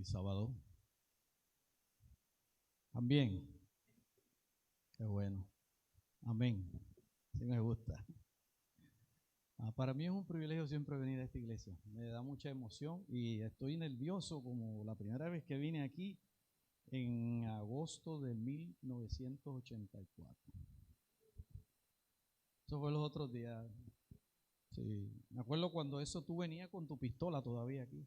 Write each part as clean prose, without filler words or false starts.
Feliz sábado. También. Qué bueno. Amén. Sí me gusta. Para mí es un privilegio siempre venir a esta iglesia. Me da mucha emoción y estoy nervioso como la primera vez que vine aquí en agosto de 1984. Eso fue los otros días. Sí. Me acuerdo cuando tú venías con tu pistola todavía aquí.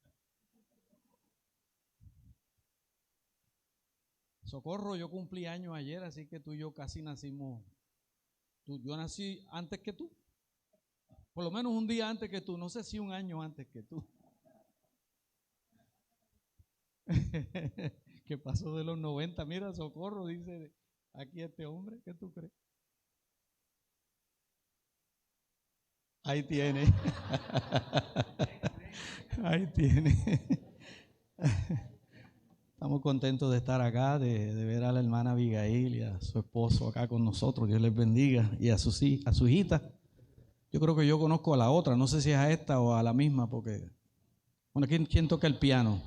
Socorro, yo cumplí años ayer, así que tú y yo casi nacimos. Yo nací antes que tú. Por lo menos un día antes que tú. No sé si un año antes que tú. ¿Qué pasó de los 90? Mira, Socorro, dice aquí este hombre. ¿Qué tú crees? Ahí tiene. Ahí tiene. Estamos contentos de estar acá, de ver a la hermana Abigail y a su esposo acá con nosotros. Dios les bendiga. Y a su hijita. Yo creo que yo conozco a la otra. No sé si es a esta o a la misma, porque... Bueno, ¿quién toca el piano?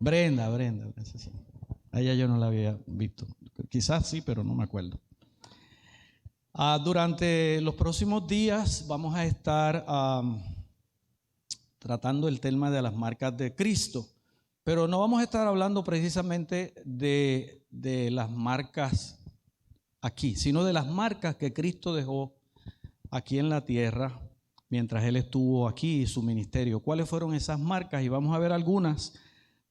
Brenda. Sí. A ella yo no la había visto. Quizás sí, pero no me acuerdo. Durante los próximos días vamos a estar tratando el tema de las marcas de Cristo. Pero no vamos a estar hablando precisamente de las marcas aquí, sino de las marcas que Cristo dejó aquí en la tierra mientras Él estuvo aquí y su ministerio. ¿Cuáles fueron esas marcas? Y vamos a ver algunas,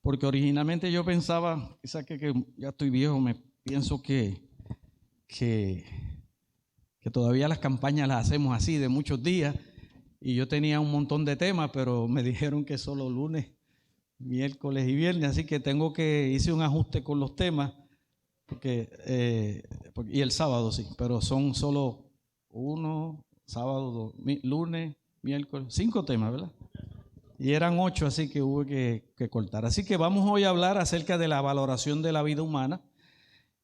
porque originalmente yo pensaba, quizás que ya estoy viejo, pienso que todavía las campañas las hacemos así, de muchos días, y yo tenía un montón de temas, pero me dijeron que solo lunes, miércoles y viernes, así que hice un ajuste con los temas, y el sábado sí, pero son solo sábado, lunes, miércoles, 5 temas, ¿verdad? Y eran 8, así que hubo que cortar. Así que vamos hoy a hablar acerca de la valoración de la vida humana.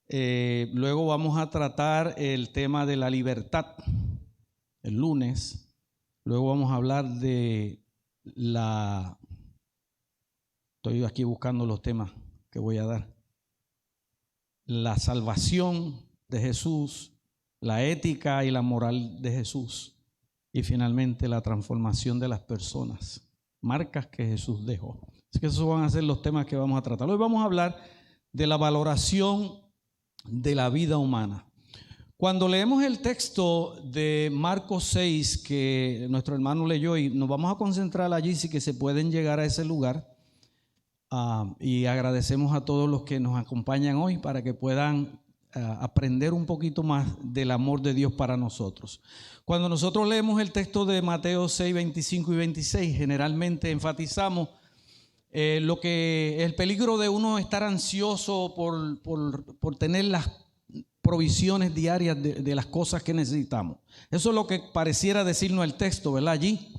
Luego vamos a tratar el tema de la libertad el lunes. Luego vamos a hablar de estoy aquí buscando los temas que voy a dar. La salvación de Jesús, la ética y la moral de Jesús y finalmente la transformación de las personas, marcas que Jesús dejó. Así que esos van a ser los temas que vamos a tratar. Hoy vamos a hablar de la valoración de la vida humana. Cuando leemos el texto de Marcos 6 que nuestro hermano leyó, y nos vamos a concentrar allí, sí que se pueden llegar a ese lugar. Y agradecemos a todos los que nos acompañan hoy para que puedan aprender un poquito más del amor de Dios para nosotros. Cuando nosotros leemos el texto de Mateo 6, 25 y 26, generalmente enfatizamos el peligro de uno estar ansioso por tener las provisiones diarias de las cosas que necesitamos. Eso es lo que pareciera decirnos el texto, ¿verdad? Allí.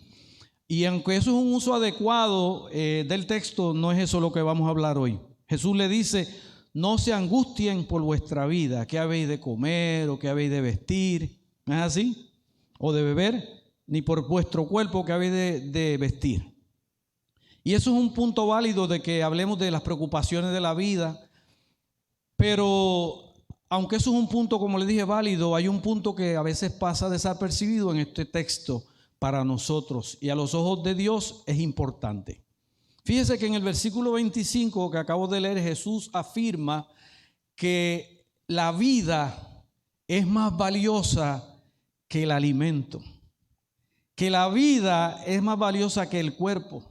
Y aunque eso es un uso adecuado del texto, no es eso lo que vamos a hablar hoy. Jesús le dice: no se angustien por vuestra vida, qué habéis de comer o qué habéis de vestir, ¿no es así? O de beber, ni por vuestro cuerpo que habéis de vestir. Y eso es un punto válido de que hablemos de las preocupaciones de la vida, pero aunque eso es un punto, como le dije, válido, hay un punto que a veces pasa desapercibido en este texto para nosotros y a los ojos de Dios es importante. Fíjese que en el versículo 25 que acabo de leer, Jesús afirma que la vida es más valiosa que el alimento, que la vida es más valiosa que el cuerpo,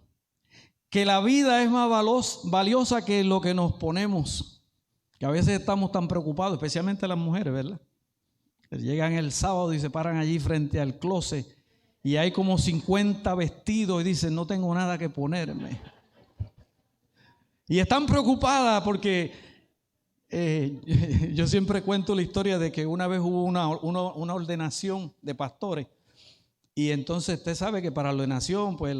que la vida es más valiosa que lo que nos ponemos, que a veces estamos tan preocupados, especialmente las mujeres, ¿verdad? Que llegan el sábado y se paran allí frente al closet y hay como 50 vestidos y dicen: no tengo nada que ponerme. Y están preocupadas porque yo siempre cuento la historia de que una vez hubo una ordenación de pastores. Y entonces usted sabe que para la ordenación, pues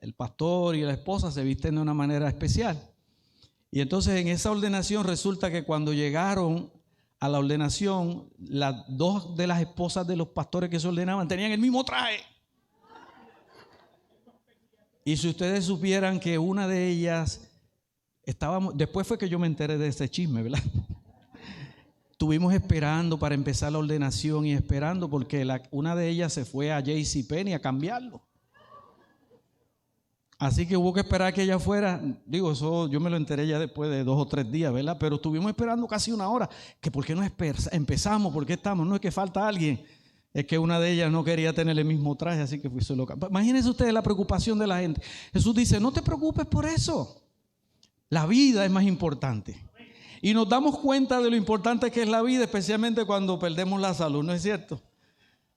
el pastor y la esposa se visten de una manera especial. Y entonces en esa ordenación resulta que cuando llegaron a la ordenación, las 2 de las esposas de los pastores que se ordenaban tenían el mismo traje. Y si ustedes supieran que una de ellas Después fue que yo me enteré de ese chisme, ¿verdad? Estuvimos esperando para empezar la ordenación y esperando porque una de ellas se fue a JCPenney a cambiarlo. Así que hubo que esperar que ella fuera. Digo, eso yo me lo enteré ya después de 2 o 3 días, ¿verdad? Pero estuvimos esperando casi 1 hora. Que ¿por qué no empezamos? ¿Por qué estamos? No es que falta alguien. Es que una de ellas no quería tener el mismo traje, así que fui solo. Imagínense ustedes la preocupación de la gente. Jesús dice, no te preocupes por eso. La vida es más importante. Y nos damos cuenta de lo importante que es la vida, especialmente cuando perdemos la salud, ¿no es cierto?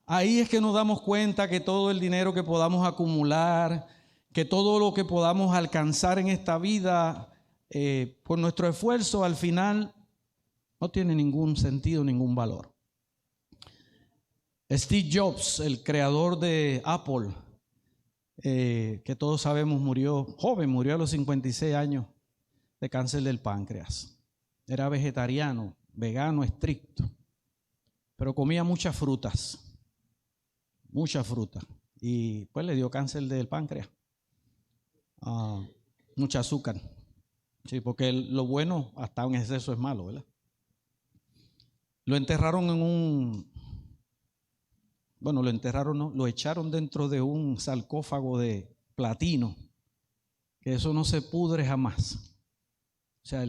Ahí es que nos damos cuenta que todo el dinero que podamos acumular, que todo lo que podamos alcanzar en esta vida por nuestro esfuerzo, al final no tiene ningún sentido, ningún valor. Steve Jobs, el creador de Apple, que todos sabemos murió joven, murió a los 56 años de cáncer del páncreas. Era vegetariano, vegano estricto, pero comía muchas frutas, y pues le dio cáncer del páncreas. Mucho azúcar, sí, porque lo bueno hasta en exceso es malo, ¿verdad? Lo enterraron lo echaron dentro de un sarcófago de platino, que eso no se pudre jamás. O sea,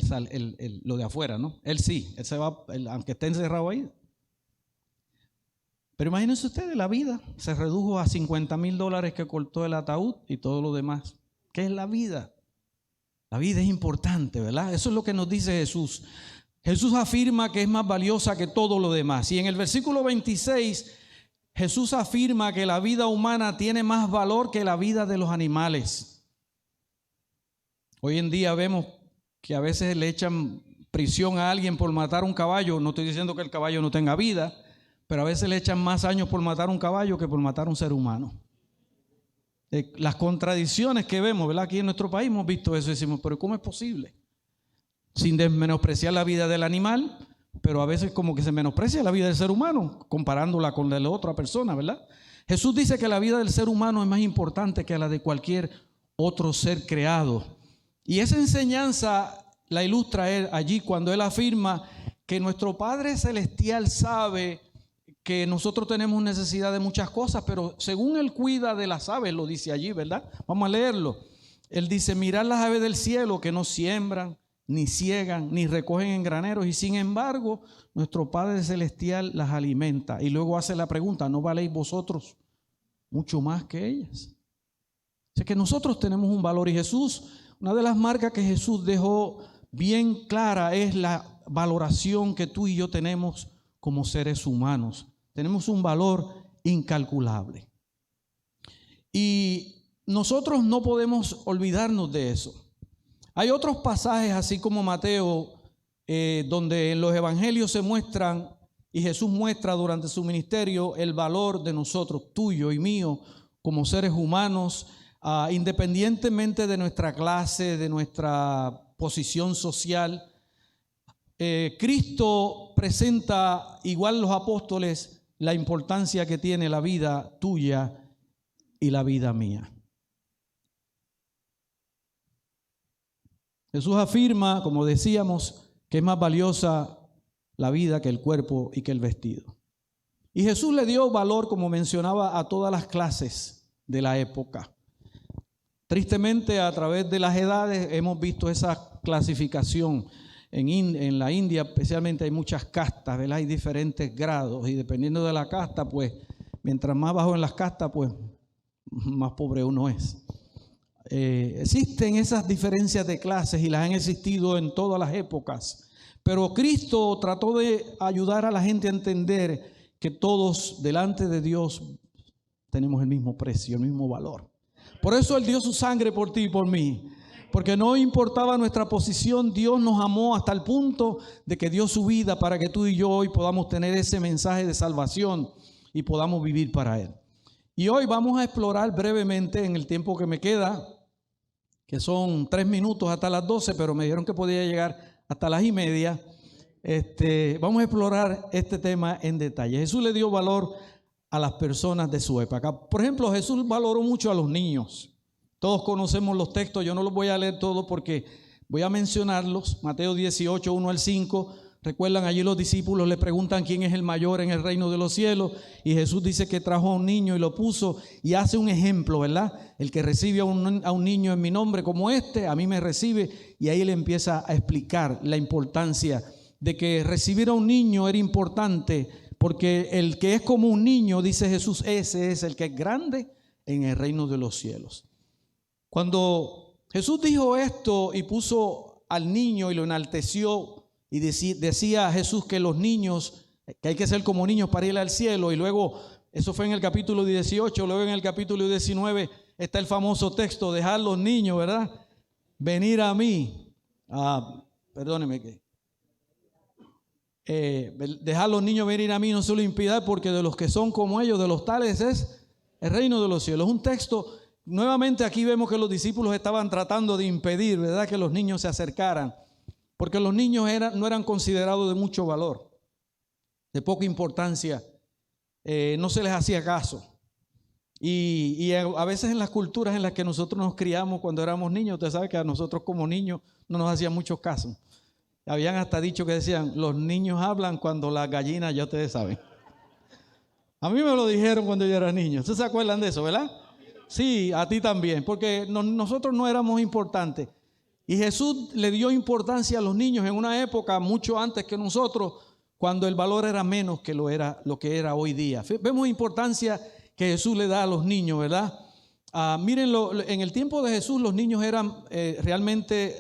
lo de afuera, ¿no? Él sí, él se va, aunque esté encerrado ahí. Pero imagínense ustedes, la vida se redujo a $50,000 que cortó el ataúd y todo lo demás. ¿Qué es la vida? La vida es importante, ¿verdad? Eso es lo que nos dice Jesús. Jesús afirma que es más valiosa que todo lo demás. Y en el versículo 26, Jesús afirma que la vida humana tiene más valor que la vida de los animales. Hoy en día vemos que a veces le echan prisión a alguien por matar un caballo. No estoy diciendo que el caballo no tenga vida, pero a veces le echan más años por matar un caballo que por matar un ser humano. Las contradicciones que vemos, ¿verdad? Aquí en nuestro país hemos visto eso y decimos, pero ¿cómo es posible? Sin menospreciar la vida del animal, pero a veces como que se menosprecia la vida del ser humano, comparándola con la de la otra persona, ¿verdad? Jesús dice que la vida del ser humano es más importante que la de cualquier otro ser creado. Y esa enseñanza la ilustra él allí cuando él afirma que nuestro Padre Celestial sabe que nosotros tenemos necesidad de muchas cosas, pero según él cuida de las aves, lo dice allí, ¿verdad? Vamos a leerlo. Él dice, mirad las aves del cielo que no siembran, ni ciegan, ni recogen en graneros, y sin embargo, nuestro Padre Celestial las alimenta. Y luego hace la pregunta, ¿no valéis vosotros mucho más que ellas? O sea que nosotros tenemos un valor, y Jesús, una de las marcas que Jesús dejó bien clara es la valoración que tú y yo tenemos como seres humanos. Tenemos un valor incalculable. Y nosotros no podemos olvidarnos de eso. Hay otros pasajes, así como Mateo, donde en los evangelios se muestran, y Jesús muestra durante su ministerio el valor de nosotros, tuyo y mío, como seres humanos, independientemente de nuestra clase, de nuestra posición social. Cristo presenta, igual los apóstoles, la importancia que tiene la vida tuya y la vida mía. Jesús afirma, como decíamos, que es más valiosa la vida que el cuerpo y que el vestido. Y Jesús le dio valor, como mencionaba, a todas las clases de la época. Tristemente, a través de las edades hemos visto esa clasificación. En la India especialmente hay muchas castas, ¿verdad? Hay diferentes grados y dependiendo de la casta, pues mientras más bajo en las castas, pues más pobre uno es. Existen esas diferencias de clases y las han existido en todas las épocas, pero Cristo trató de ayudar a la gente a entender que todos delante de Dios tenemos el mismo precio, el mismo valor. Por eso Él dio su sangre por ti y por mí. Porque no importaba nuestra posición, Dios nos amó hasta el punto de que dio su vida para que tú y yo hoy podamos tener ese mensaje de salvación y podamos vivir para Él. Y hoy vamos a explorar brevemente en el tiempo que me queda, que son 3 minutos hasta las 12, pero me dijeron que podía llegar hasta las 1:30. Vamos a explorar este tema en detalle. Jesús le dio valor a las personas de su época. Por ejemplo, Jesús valoró mucho a los niños. Todos conocemos los textos, yo no los voy a leer todos porque Voy a mencionarlos. Mateo 18, 1 al 5. Recuerdan, allí los discípulos le preguntan quién es el mayor en el reino de los cielos, y Jesús dice que trajo a un niño y lo puso, y hace un ejemplo, ¿verdad? El que recibe a un niño en mi nombre como este, a mí me recibe. Y ahí le empieza a explicar la importancia de que recibir a un niño era importante, porque el que es como un niño, dice Jesús, ese es el que es grande en el reino de los cielos. Cuando Jesús dijo esto y puso al niño y lo enalteció, y decía Jesús que los niños, que hay que ser como niños para ir al cielo, y luego, eso fue en el capítulo 18, luego en el capítulo 19 está el famoso texto, dejad los niños, ¿verdad? Venir a mí. Perdóneme que. Dejad los niños venir a mí, no se lo impidad, porque de los que son como ellos, de los tales es el reino de los cielos. Un texto, nuevamente aquí vemos que los discípulos estaban tratando de impedir, ¿verdad?, que los niños se acercaran. Porque los niños no eran considerados de mucho valor, de poca importancia, no se les hacía caso. Y a veces en las culturas en las que nosotros nos criamos cuando éramos niños, usted sabe que a nosotros como niños no nos hacían mucho caso. Habían hasta dicho que decían, los niños hablan cuando las gallinas, ya ustedes saben. A mí me lo dijeron cuando yo era niño. ¿Ustedes se acuerdan de eso, verdad? Sí, a ti también, porque nosotros no éramos importantes. Y Jesús le dio importancia a los niños en una época mucho antes que nosotros, cuando el valor era menos que lo que era hoy día. Vemos importancia que Jesús le da a los niños, ¿verdad? Mírenlo, en el tiempo de Jesús los niños eran realmente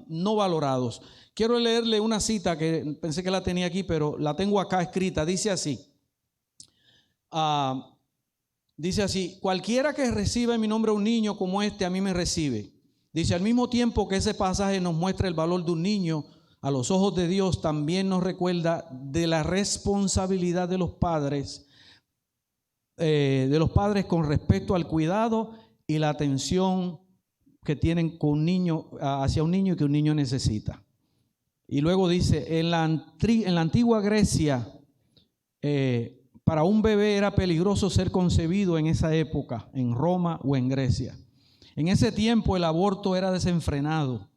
no valorados. Quiero leerle una cita que pensé que la tenía aquí, pero la tengo acá escrita. Dice así, cualquiera que reciba en mi nombre a un niño como este, a mí me recibe. Dice, al mismo tiempo que ese pasaje nos muestra el valor de un niño a los ojos de Dios, también nos recuerda de la responsabilidad de los padres con respecto al cuidado y la atención que tienen con un niño, hacia un niño que un niño necesita. Y luego dice, en la antigua Grecia, para un bebé era peligroso ser concebido en esa época, en Roma o en Grecia. En ese tiempo el aborto era desenfrenado,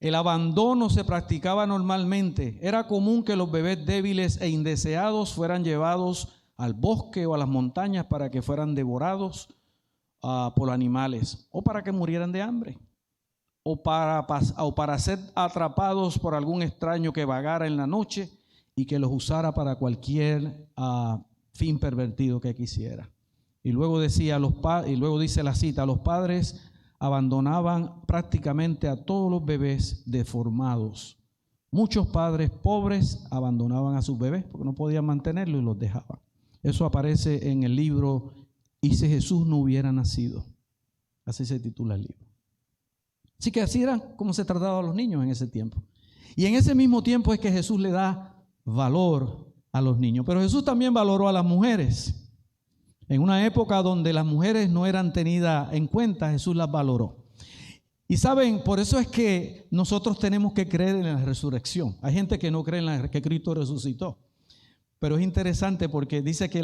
el abandono se practicaba normalmente, era común que los bebés débiles e indeseados fueran llevados al bosque o a las montañas para que fueran devorados por animales o para que murieran de hambre o para ser atrapados por algún extraño que vagara en la noche y que los usara para cualquier fin pervertido que quisiera. Y luego dice la cita, los padres abandonaban prácticamente a todos los bebés deformados. Muchos padres pobres abandonaban a sus bebés porque no podían mantenerlos y los dejaban. Eso aparece en el libro Y si Jesús no hubiera nacido. Así se titula el libro. Así que así era como se trataba a los niños en ese tiempo. Y en ese mismo tiempo es que Jesús le da valor a los niños. Pero Jesús también valoró a las mujeres. En una época donde las mujeres no eran tenidas en cuenta, Jesús las valoró. Y saben, por eso es que nosotros tenemos que creer en la resurrección. Hay gente que no cree en que Cristo resucitó. Pero es interesante porque dice que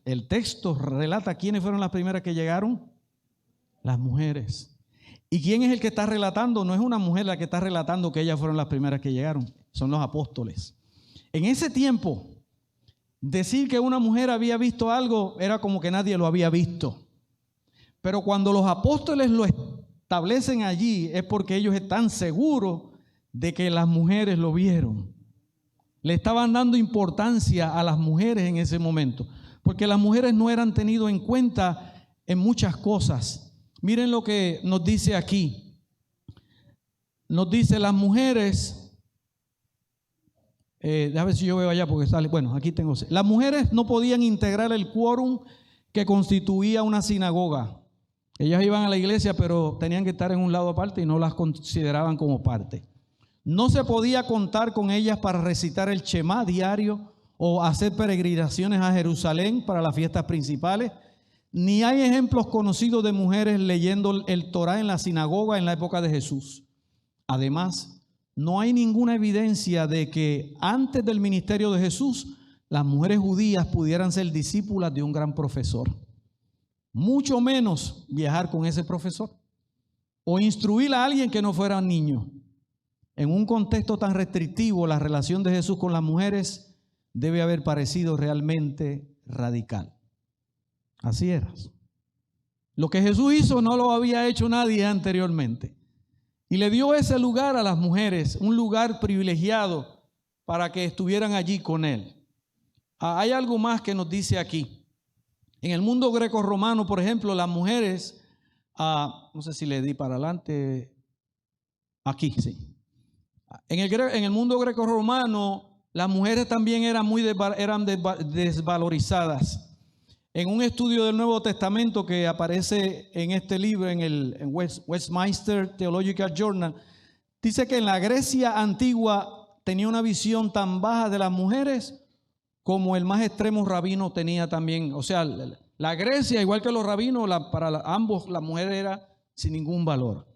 el texto relata quiénes fueron las primeras que llegaron. Las mujeres. ¿Y quién es el que está relatando? No es una mujer la que está relatando que ellas fueron las primeras que llegaron. Son los apóstoles. En ese tiempo, decir que una mujer había visto algo era como que nadie lo había visto. Pero cuando los apóstoles lo establecen allí es porque ellos están seguros de que las mujeres lo vieron. Le estaban dando importancia a las mujeres en ese momento, porque las mujeres no eran tenidas en cuenta en muchas cosas. Miren lo que nos dice aquí. Nos dice las mujeres... déjame ver si yo veo allá porque sale. Bueno, aquí tengo. Las mujeres no podían integrar el quórum que constituía una sinagoga. Ellas iban a la iglesia, pero tenían que estar en un lado aparte y no las consideraban como parte. No se podía contar con ellas para recitar el Shema diario o hacer peregrinaciones a Jerusalén para las fiestas principales. Ni hay ejemplos conocidos de mujeres leyendo el Torá en la sinagoga en la época de Jesús. Además, no hay ninguna evidencia de que antes del ministerio de Jesús las mujeres judías pudieran ser discípulas de un gran profesor. Mucho menos viajar con ese profesor o instruir a alguien que no fuera niño. En un contexto tan restrictivo, la relación de Jesús con las mujeres debe haber parecido realmente radical. Así era. Lo que Jesús hizo no lo había hecho nadie anteriormente. Y le dio ese lugar a las mujeres, un lugar privilegiado para que estuvieran allí con él. Hay algo más que nos dice aquí. En el mundo greco-romano, por ejemplo, las mujeres, no sé si le di para adelante, aquí sí. En el mundo greco-romano, las mujeres también eran desvalorizadas. En un estudio del Nuevo Testamento que aparece en este libro, en Westminster Theological Journal, dice que en la Grecia antigua tenía una visión tan baja de las mujeres como el más extremo rabino tenía también. O sea, la Grecia, igual que los rabinos, para ambos la mujer era sin ningún valor.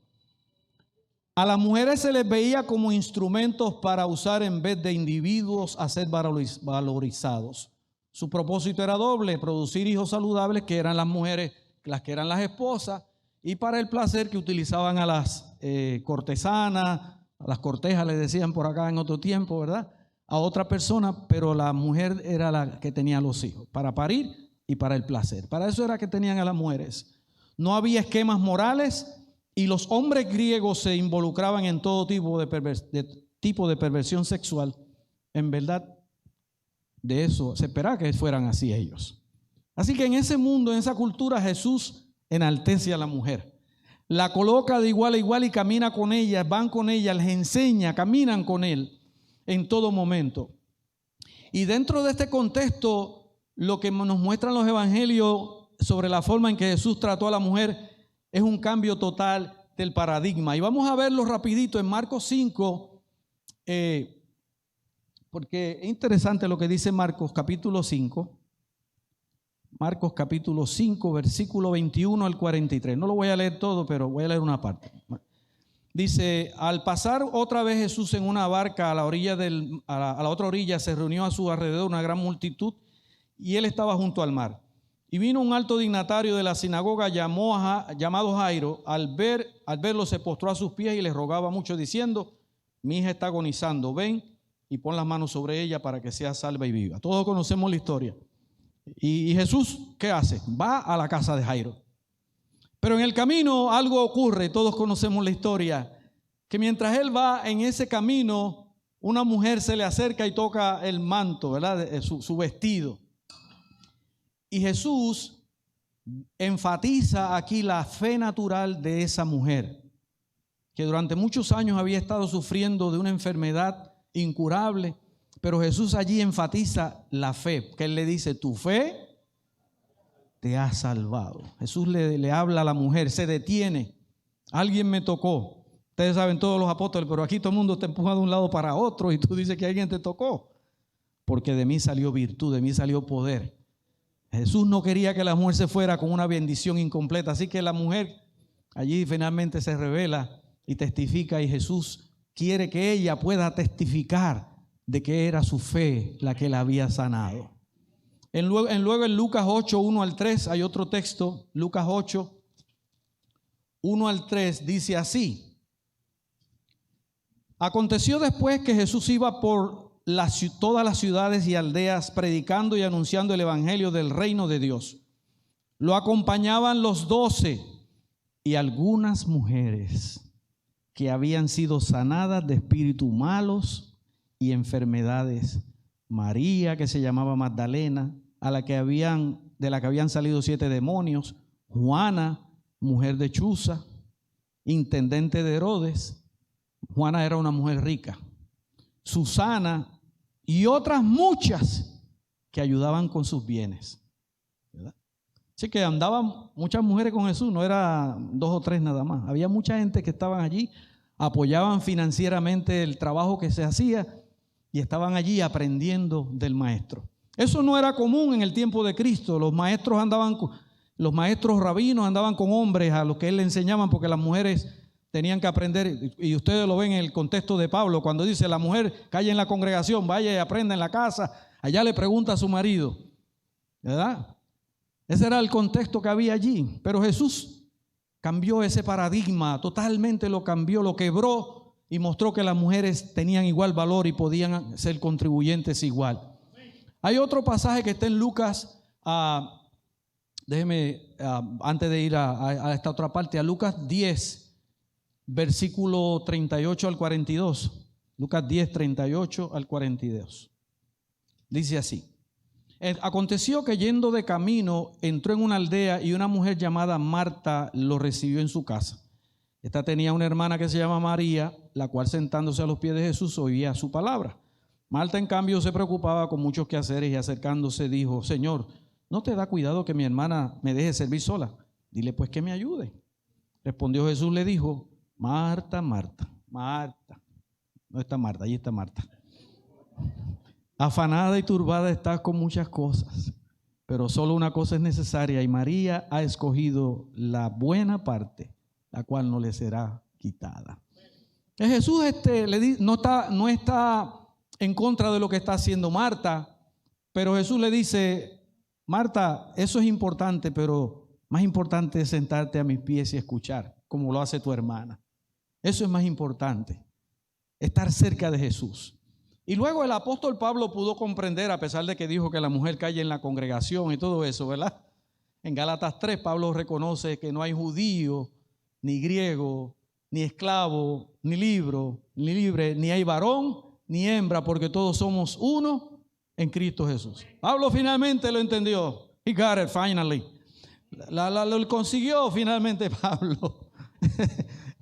A las mujeres se les veía como instrumentos para usar en vez de individuos a ser valorizados. Su propósito era doble: producir hijos saludables, que eran las mujeres, las que eran las esposas, y para el placer que utilizaban a las cortesanas, a las cortejas le decían por acá en otro tiempo, ¿verdad? A otra persona, pero la mujer era la que tenía los hijos, para parir y para el placer. Para eso era que tenían a las mujeres. No había esquemas morales y los hombres griegos se involucraban en todo tipo de perversión sexual. En verdad, de eso se esperaba que fueran así ellos. Así que en ese mundo, en esa cultura, Jesús enaltece a la mujer. La coloca de igual a igual y camina con ella, van con ella, les enseña, caminan con él en todo momento. Y dentro de este contexto, lo que nos muestran los evangelios sobre la forma en que Jesús trató a la mujer es un cambio total del paradigma. Y vamos a verlo rapidito en Marcos 5, porque es interesante lo que dice Marcos capítulo 5. Marcos capítulo 5, versículo 21 al 43. No lo voy a leer todo, pero voy a leer una parte. Dice: al pasar otra vez Jesús en una barca a la otra orilla, se reunió a su alrededor una gran multitud y él estaba junto al mar. Y vino un alto dignatario de la sinagoga llamado Jairo. Al verlo se postró a sus pies y le rogaba mucho diciendo: mi hija está agonizando, ven y pon las manos sobre ella para que sea salva y viva. Todos conocemos la historia. Y Jesús, ¿qué hace? Va a la casa de Jairo. Pero en el camino algo ocurre, todos conocemos la historia, que mientras él va en ese camino, una mujer se le acerca y toca el manto, ¿verdad? Su vestido. Y Jesús enfatiza aquí la fe natural de esa mujer, que durante muchos años había estado sufriendo de una enfermedad incurable, pero Jesús allí enfatiza la fe, que él le dice: tu fe te ha salvado. Jesús le habla a la mujer, se detiene. Alguien me tocó. Ustedes saben, todos los apóstoles, pero aquí todo el mundo te empuja de un lado para otro y tú dices que alguien te tocó. Porque de mí salió virtud, de mí salió poder. Jesús no quería que la mujer se fuera con una bendición incompleta, así que la mujer allí finalmente se revela y testifica, y Jesús quiere que ella pueda testificar de que era su fe la que la había sanado. Luego en Lucas 8, 1 al 3 hay otro texto. Lucas 8, 1 al 3 dice así: aconteció después que Jesús iba por todas las ciudades y aldeas predicando y anunciando el evangelio del reino de Dios. Lo acompañaban los 12 y algunas mujeres que habían sido sanadas de espíritus malos y enfermedades. María, que se llamaba Magdalena, de la que habían salido 7 demonios. Juana, mujer de Chuza, intendente de Herodes. Juana era una mujer rica. Susana y otras muchas que ayudaban con sus bienes, ¿verdad? Así que andaban muchas mujeres con Jesús, no era 2 o 3 nada más. Había mucha gente que estaban allí, apoyaban financieramente el trabajo que se hacía y estaban allí aprendiendo del maestro. Eso no era común en el tiempo de Cristo. Los maestros rabinos andaban con hombres a los que él le enseñaban, porque las mujeres tenían que aprender. Y ustedes lo ven en el contexto de Pablo, cuando dice: la mujer cae en la congregación, vaya y aprenda en la casa, allá le pregunta a su marido, ¿verdad? Ese era el contexto que había allí. Pero Jesús cambió ese paradigma, totalmente lo cambió, lo quebró y mostró que las mujeres tenían igual valor y podían ser contribuyentes igual. Hay otro pasaje que está en Lucas, antes de ir a esta otra parte, a Lucas 10, versículo 38 al 42. Lucas 10, 38 al 42. Dice así: aconteció que yendo de camino entró en una aldea y una mujer llamada Marta lo recibió en su casa. Esta tenía una hermana que se llama María, la cual sentándose a los pies de Jesús oía su palabra. Marta en cambio se preocupaba con muchos quehaceres y acercándose dijo: Señor, ¿no te da cuidado que mi hermana me deje servir sola? Dile pues que me ayude. Respondió Jesús, le dijo: Marta, Marta, Marta. No está Marta, ahí está Marta. Afanada y turbada estás con muchas cosas, pero solo una cosa es necesaria, y María ha escogido la buena parte, la cual no le será quitada. Jesús no está en contra de lo que está haciendo Marta, pero Jesús le dice: Marta, eso es importante, pero más importante es sentarte a mis pies y escuchar, como lo hace tu hermana. Eso es más importante, estar cerca de Jesús. Y luego el apóstol Pablo pudo comprender, a pesar de que dijo que la mujer calle en la congregación y todo eso, ¿verdad? En Gálatas 3, Pablo reconoce que no hay judío, ni griego, ni esclavo, ni libre, ni hay varón, ni hembra, porque todos somos uno en Cristo Jesús. Pablo finalmente lo entendió. He got it finally. Lo consiguió finalmente Pablo.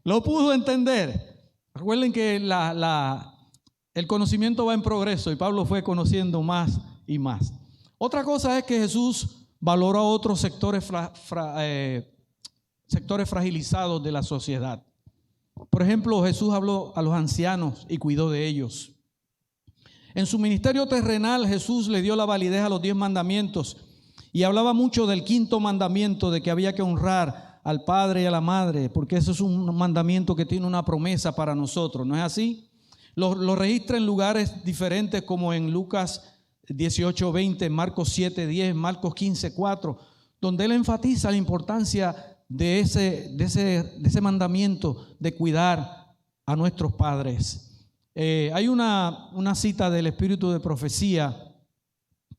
Lo pudo entender. Recuerden que el conocimiento va en progreso y Pablo fue conociendo más y más. Otra cosa es que Jesús valoró a otros sectores fragilizados de la sociedad. Por ejemplo, Jesús habló a los ancianos y cuidó de ellos. En su ministerio terrenal, Jesús le dio la validez a los 10 mandamientos y hablaba mucho del 5º mandamiento, de que había que honrar al padre y a la madre, porque eso es un mandamiento que tiene una promesa para nosotros, ¿no es así? Lo registra en lugares diferentes, como en Lucas 18:20, Marcos 7:10, Marcos 15:4, donde él enfatiza la importancia de ese mandamiento de cuidar a nuestros padres. Hay una cita del Espíritu de Profecía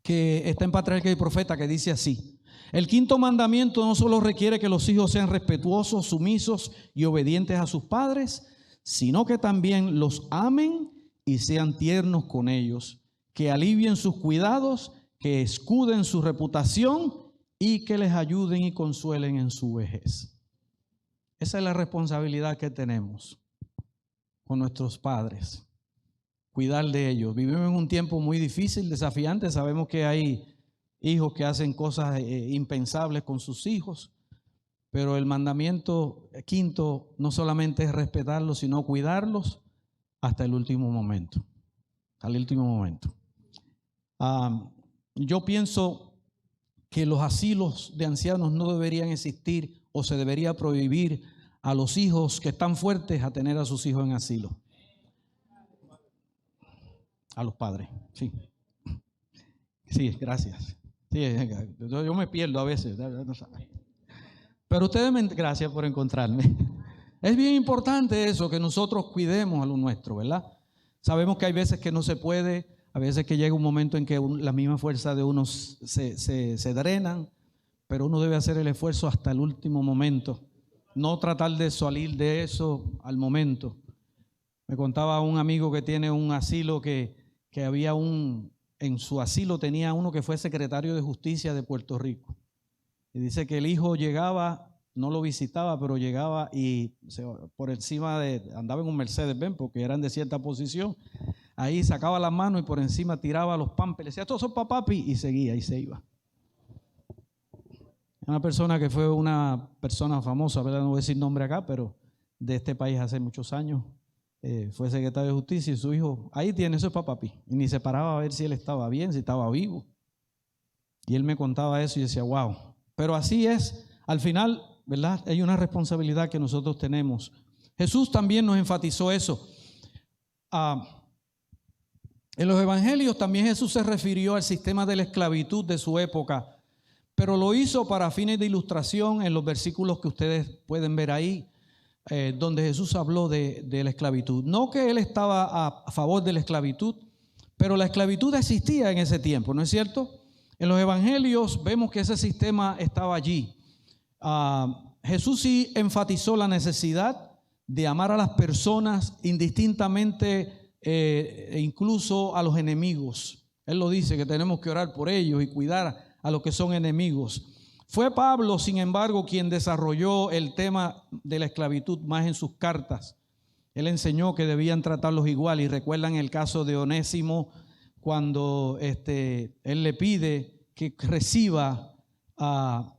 que está en Patriarca y Profeta, que dice así: el 5º mandamiento no solo requiere que los hijos sean respetuosos, sumisos y obedientes a sus padres, sino que también los amen y sean tiernos con ellos, que alivien sus cuidados, que escuden su reputación y que les ayuden y consuelen en su vejez. Esa es la responsabilidad que tenemos con nuestros padres, cuidar de ellos. Vivimos en un tiempo muy difícil, desafiante. Sabemos que hay hijos que hacen cosas impensables con sus hijos, pero el mandamiento 5º no solamente es respetarlos, sino cuidarlos hasta el último momento. Hasta el último momento. Yo pienso que los asilos de ancianos no deberían existir, o se debería prohibir a los hijos que están fuertes a tener a sus hijos en asilo. A los padres, sí. Sí, gracias. Sí, yo me pierdo a veces. Pero ustedes, gracias por encontrarme. Es bien importante eso, que nosotros cuidemos a lo nuestro, ¿verdad? Sabemos que hay veces que no se puede, a veces que llega un momento en que la misma fuerza de uno se drenan, pero uno debe hacer el esfuerzo hasta el último momento, no tratar de salir de eso al momento. Me contaba un amigo que tiene un asilo que había en su asilo tenía uno que fue secretario de Justicia de Puerto Rico. Y dice que el hijo llegaba, no lo visitaba, pero llegaba y por encima andaba en un Mercedes-Benz porque eran de cierta posición. Ahí sacaba la mano y por encima tiraba los pampers. Le decía: todos son para papi, y seguía y se iba. Una persona que fue una persona famosa, ¿verdad? No voy a decir nombre acá, pero de este país hace muchos años. Fue secretario de Justicia y su hijo, ahí tiene, eso es para papi. Y ni se paraba a ver si él estaba bien, si estaba vivo. Y él me contaba eso y decía: wow. Pero así es, al final, ¿verdad? Hay una responsabilidad que nosotros tenemos. Jesús también nos enfatizó eso. En los evangelios también Jesús se refirió al sistema de la esclavitud de su época, pero lo hizo para fines de ilustración en los versículos que ustedes pueden ver ahí. donde Jesús habló de la esclavitud. No que él estaba a favor de la esclavitud, pero la esclavitud existía en ese tiempo, ¿no es cierto? En los evangelios vemos que ese sistema estaba allí. Jesús sí enfatizó la necesidad de amar a las personas indistintamente, incluso a los enemigos. Él lo dice, que tenemos que orar por ellos y cuidar a los que son enemigos. Fue Pablo, sin embargo, quien desarrolló el tema de la esclavitud más en sus cartas. Él enseñó que debían tratarlos igual, y recuerdan el caso de Onésimo, cuando él le pide que reciba a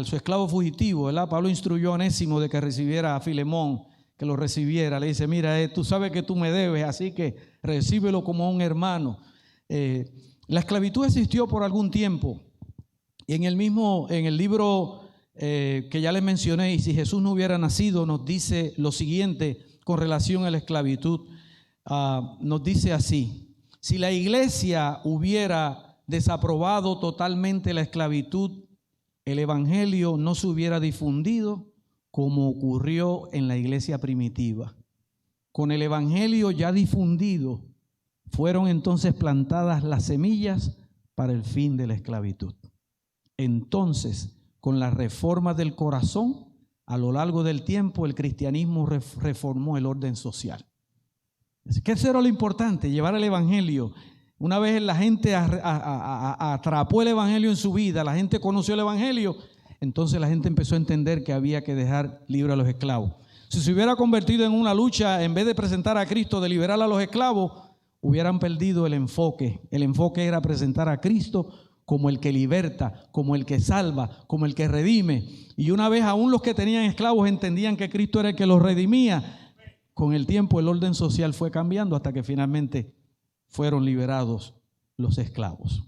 su esclavo fugitivo, ¿verdad? Pablo instruyó a Onésimo de que recibiera a Filemón, que lo recibiera. Le dice, mira, tú sabes que tú me debes, así que recíbelo como un hermano. La esclavitud existió por algún tiempo. Y en el libro que ya les mencioné, y si Jesús no hubiera nacido, nos dice lo siguiente con relación a la esclavitud. Nos dice así: si la iglesia hubiera desaprobado totalmente la esclavitud, el evangelio no se hubiera difundido como ocurrió en la iglesia primitiva. Con el evangelio ya difundido, fueron entonces plantadas las semillas para el fin de la esclavitud. Entonces, con la reforma del corazón, a lo largo del tiempo, el cristianismo reformó el orden social. ¿Qué era lo importante? Llevar el evangelio. Una vez la gente atrapó el evangelio en su vida, la gente conoció el evangelio, entonces la gente empezó a entender que había que dejar libre a los esclavos. Si se hubiera convertido en una lucha, en vez de presentar a Cristo, de liberar a los esclavos, hubieran perdido el enfoque. El enfoque era presentar a Cristo como el que liberta, como el que salva, como el que redime. Y una vez aún los que tenían esclavos entendían que Cristo era el que los redimía, con el tiempo el orden social fue cambiando hasta que finalmente fueron liberados los esclavos.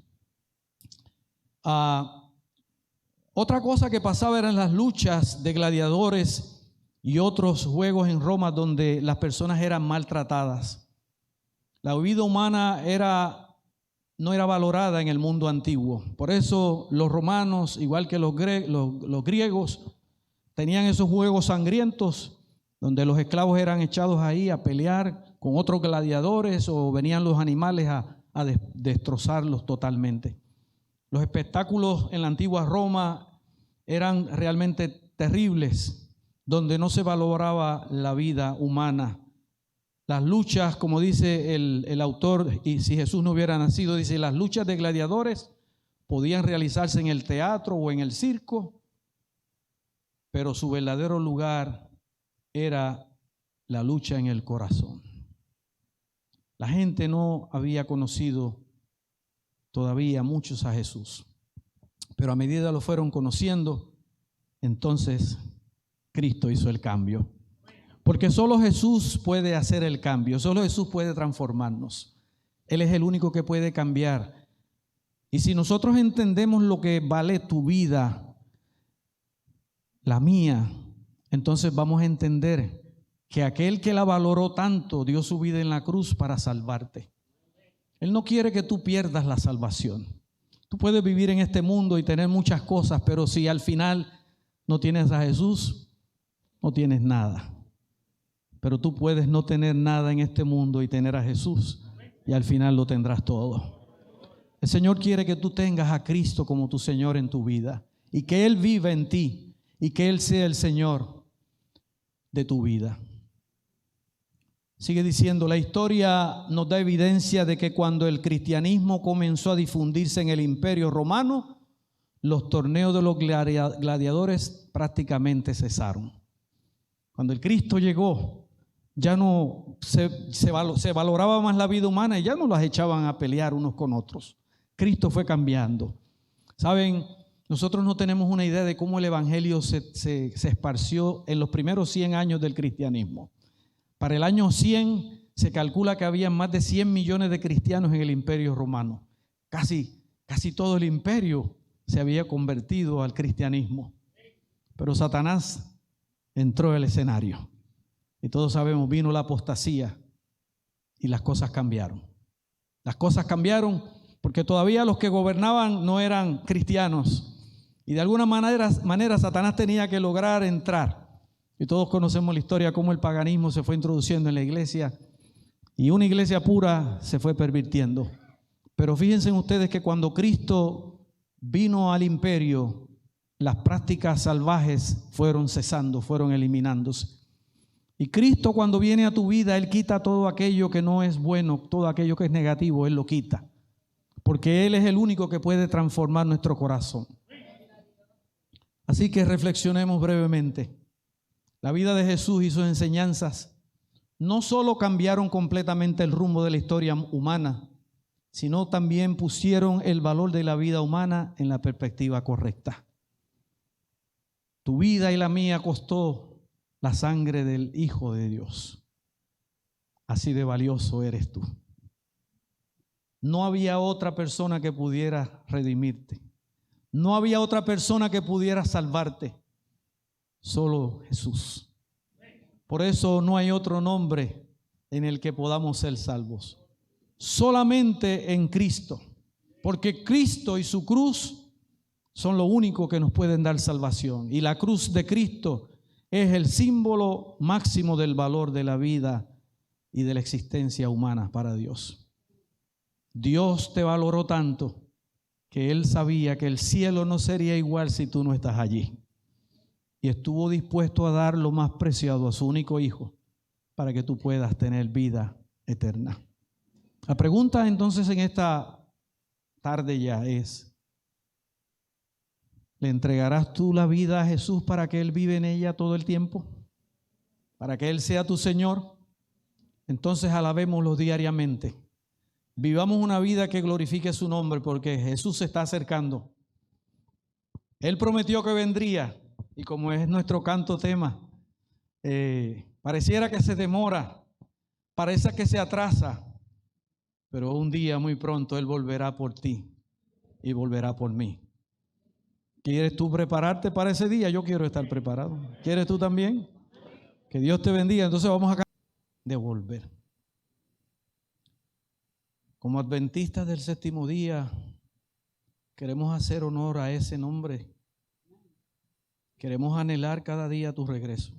Otra cosa que pasaba eran las luchas de gladiadores y otros juegos en Roma donde las personas eran maltratadas. La vida humana no era valorada en el mundo antiguo. Por eso los romanos, igual que los griegos, tenían esos juegos sangrientos donde los esclavos eran echados ahí a pelear con otros gladiadores, o venían los animales a destrozarlos totalmente. Los espectáculos en la antigua Roma eran realmente terribles, donde no se valoraba la vida humana. Las luchas, como dice el autor, y si Jesús no hubiera nacido, dice, las luchas de gladiadores podían realizarse en el teatro o en el circo, pero su verdadero lugar era la lucha en el corazón. La gente no había conocido todavía muchos a Jesús, pero a medida lo fueron conociendo, entonces Cristo hizo el cambio. Porque solo Jesús puede hacer el cambio, solo Jesús puede transformarnos. Él es el único que puede cambiar. Y si nosotros entendemos lo que vale tu vida, la mía, entonces vamos a entender que aquel que la valoró tanto dio su vida en la cruz para salvarte. Él no quiere que tú pierdas la salvación. Tú puedes vivir en este mundo y tener muchas cosas, pero si al final no tienes a Jesús, no tienes nada. Pero tú puedes no tener nada en este mundo y tener a Jesús, y al final lo tendrás todo. El Señor quiere que tú tengas a Cristo como tu Señor en tu vida, y que Él viva en ti, y que Él sea el Señor de tu vida. Sigue diciendo, la historia nos da evidencia de que cuando el cristianismo comenzó a difundirse en el Imperio Romano, los torneos de los gladiadores prácticamente cesaron. Cuando el Cristo llegó, ya no se valoraba más la vida humana y ya no las echaban a pelear unos con otros. Cristo fue cambiando. Saben, nosotros no tenemos una idea de cómo el evangelio se esparció en los primeros 100 años del cristianismo. Para el año 100 se calcula que había más de 100 millones de cristianos en el Imperio Romano. Casi todo el imperio se había convertido al cristianismo. Pero Satanás entró al escenario. Y todos sabemos, vino la apostasía y las cosas cambiaron. Las cosas cambiaron porque todavía los que gobernaban no eran cristianos. Y de alguna manera Satanás tenía que lograr entrar. Y todos conocemos la historia, cómo el paganismo se fue introduciendo en la iglesia y una iglesia pura se fue pervirtiendo. Pero fíjense ustedes que cuando Cristo vino al imperio, las prácticas salvajes fueron cesando, fueron eliminándose. Y Cristo, cuando viene a tu vida, Él quita todo aquello que no es bueno, todo aquello que es negativo, Él lo quita. Porque Él es el único que puede transformar nuestro corazón. Así que reflexionemos brevemente. La vida de Jesús y sus enseñanzas no solo cambiaron completamente el rumbo de la historia humana, sino también pusieron el valor de la vida humana en la perspectiva correcta. Tu vida y la mía costó la sangre del Hijo de Dios. Así de valioso eres tú. No había otra persona que pudiera redimirte. No había otra persona que pudiera salvarte. Solo Jesús. Por eso no hay otro nombre en el que podamos ser salvos. Solamente en Cristo. Porque Cristo y su cruz son lo único que nos pueden dar salvación. Y la cruz de Cristo es el símbolo máximo del valor de la vida y de la existencia humana para Dios. Dios te valoró tanto que Él sabía que el cielo no sería igual si tú no estás allí. Y estuvo dispuesto a dar lo más preciado a su único Hijo para que tú puedas tener vida eterna. La pregunta entonces en esta tarde ya es: ¿le entregarás tú la vida a Jesús para que Él vive en ella todo el tiempo? ¿Para que Él sea tu Señor? Entonces alabémoslo diariamente. Vivamos una vida que glorifique su nombre, porque Jesús se está acercando. Él prometió que vendría, y como es nuestro canto tema, pareciera que se demora, parece que se atrasa, pero un día muy pronto Él volverá por ti y volverá por mí. ¿Quieres tú prepararte para ese día? Yo quiero estar preparado. ¿Quieres tú también? Que Dios te bendiga. Entonces vamos a devolver. Como adventistas del séptimo día, queremos hacer honor a ese nombre. Queremos anhelar cada día tu regreso.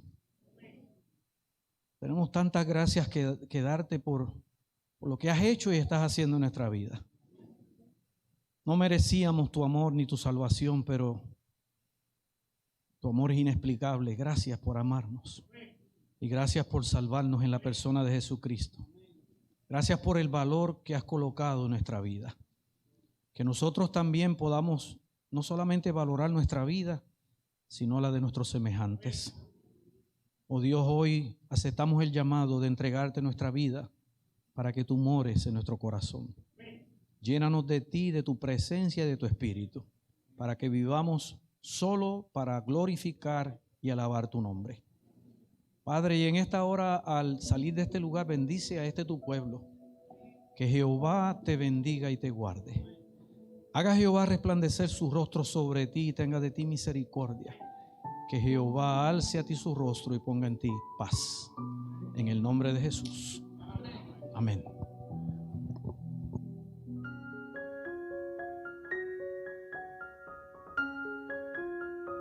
Tenemos tantas gracias que darte por lo que has hecho y estás haciendo en nuestra vida. No merecíamos tu amor ni tu salvación, pero tu amor es inexplicable. Gracias por amarnos y gracias por salvarnos en la persona de Jesucristo. Gracias por el valor que has colocado en nuestra vida. Que nosotros también podamos no solamente valorar nuestra vida, sino la de nuestros semejantes. Oh Dios, hoy aceptamos el llamado de entregarte nuestra vida para que tú mores en nuestro corazón. Llénanos de ti, de tu presencia y de tu espíritu, para que vivamos solo para glorificar y alabar tu nombre. Padre, y en esta hora, al salir de este lugar, bendice a este tu pueblo. Que Jehová te bendiga y te guarde. Haga Jehová resplandecer su rostro sobre ti y tenga de ti misericordia. Que Jehová alce a ti su rostro y ponga en ti paz. En el nombre de Jesús. Amén.